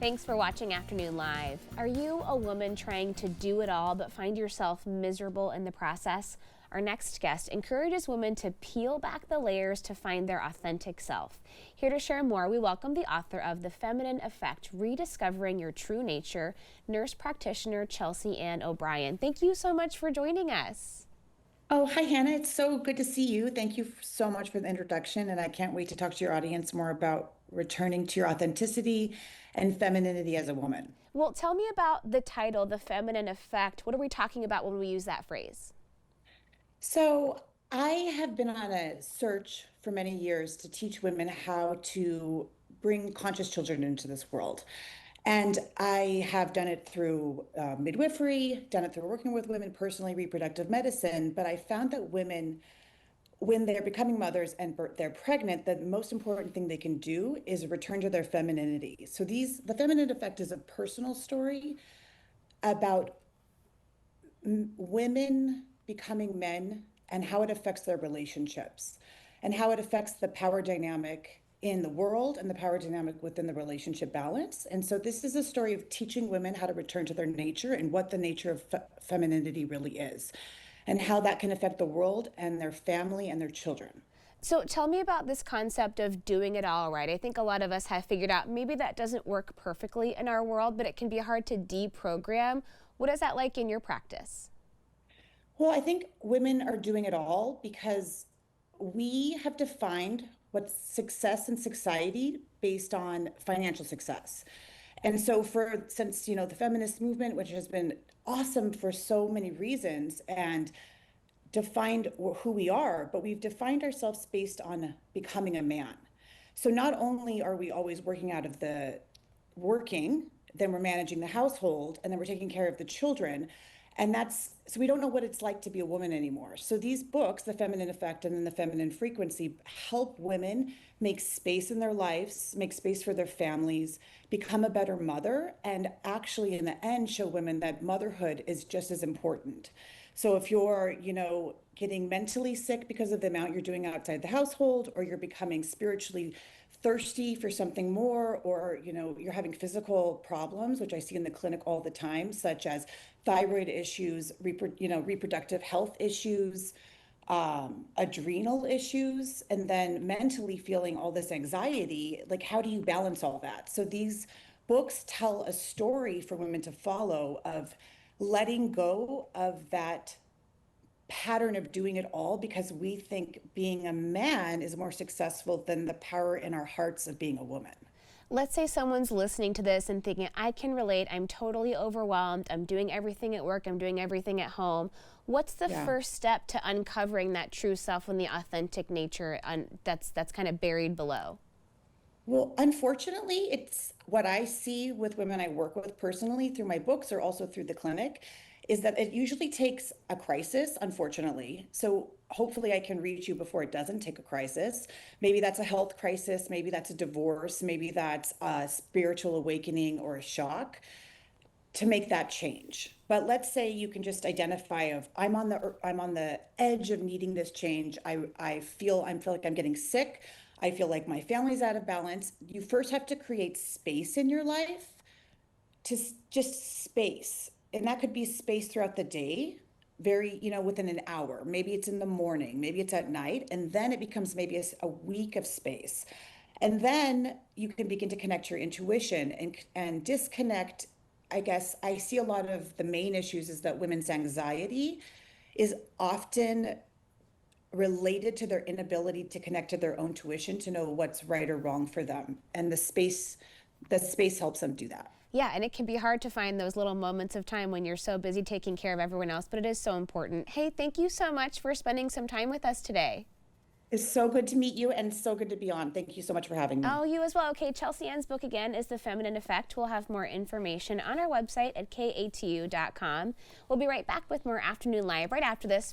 Thanks for watching Afternoon Live. Are you a woman trying to do it all but find yourself miserable in the process? Our next guest encourages women to peel back the layers to find their authentic self. Here to share more, we welcome the author of The Feminine Effect, Rediscovering Your True Nature, nurse practitioner Chelsea Ann O'Brien. Thank you so much for joining us. Oh, hi, Hannah. It's so good to see you. Thank you so much for the introduction, and I can't wait to talk to your audience more about returning to your authenticity and femininity as a woman. Well, tell me about the title, The Feminine Effect. What are we talking about when we use that phrase? So, I have been on a search for many years to teach women how to bring conscious children into this world. And I have done it through midwifery, done it through working with women personally, reproductive medicine. But I found that women, when they're becoming mothers and they're pregnant, the most important thing they can do is return to their femininity. So the feminine effect is a personal story about women becoming men and how it affects their relationships and how it affects the power dynamic in the world and the power dynamic within the relationship balance. And so this is a story of teaching women how to return to their nature and what the nature of femininity really is and how that can affect the world and their family and their children. So tell me about this concept of doing it all right. I think a lot of us have figured out maybe that doesn't work perfectly in our world, but it can be hard to deprogram. What is that like in your practice? Well, I think women are doing it all because we have defined what's success in society based on financial success. And so since the feminist movement, which has been awesome for so many reasons and defined who we are, but we've defined ourselves based on becoming a man. So not only are we always working, then we're managing the household, and then we're taking care of the children. And so we don't know what it's like to be a woman anymore. So these books, The Feminine Effect and then The Feminine Frequency, help women make space in their lives, make space for their families, become a better mother, and actually in the end show women that motherhood is just as important. So if you're, getting mentally sick because of the amount you're doing outside the household, or you're becoming spiritually thirsty for something more, or you're having physical problems, which I see in the clinic all the time, such as thyroid issues, reproductive health issues, adrenal issues, and then mentally feeling all this anxiety, like how do you balance all that? So these books tell a story for women to follow of letting go of that pattern of doing it all because we think being a man is more successful than the power in our hearts of being a woman. Let's say someone's listening to this and thinking, I can relate, I'm totally overwhelmed, I'm doing everything at work, I'm doing everything at home. What's the first step to uncovering that true self and the authentic nature that's kind of buried below? Well, unfortunately, it's what I see with women I work with personally through my books or also through the clinic is that it usually takes a crisis, unfortunately. So hopefully I can reach you before it doesn't take a crisis. Maybe that's a health crisis, maybe that's a divorce, maybe that's a spiritual awakening or a shock to make that change. But let's say you can just identify I'm on the edge of needing this change. I feel like I'm getting sick. I feel like my family's out of balance. You first have to create space in your life to just space. And that could be space throughout the day, within an hour. Maybe it's in the morning, maybe it's at night. And then it becomes maybe a week of space. And then you can begin to connect your intuition and disconnect. I guess I see a lot of the main issues is that women's anxiety is often related to their inability to connect to their own intuition to know what's right or wrong for them. And the space helps them do that. Yeah, and it can be hard to find those little moments of time when you're so busy taking care of everyone else, but it is so important. Hey, thank you so much for spending some time with us today. It's so good to meet you and so good to be on. Thank you so much for having me. Oh, you as well. Okay, Chelsea Ann's book again is The Feminine Effect. We'll have more information on our website at katu.com. We'll be right back with more Afternoon Live right after this.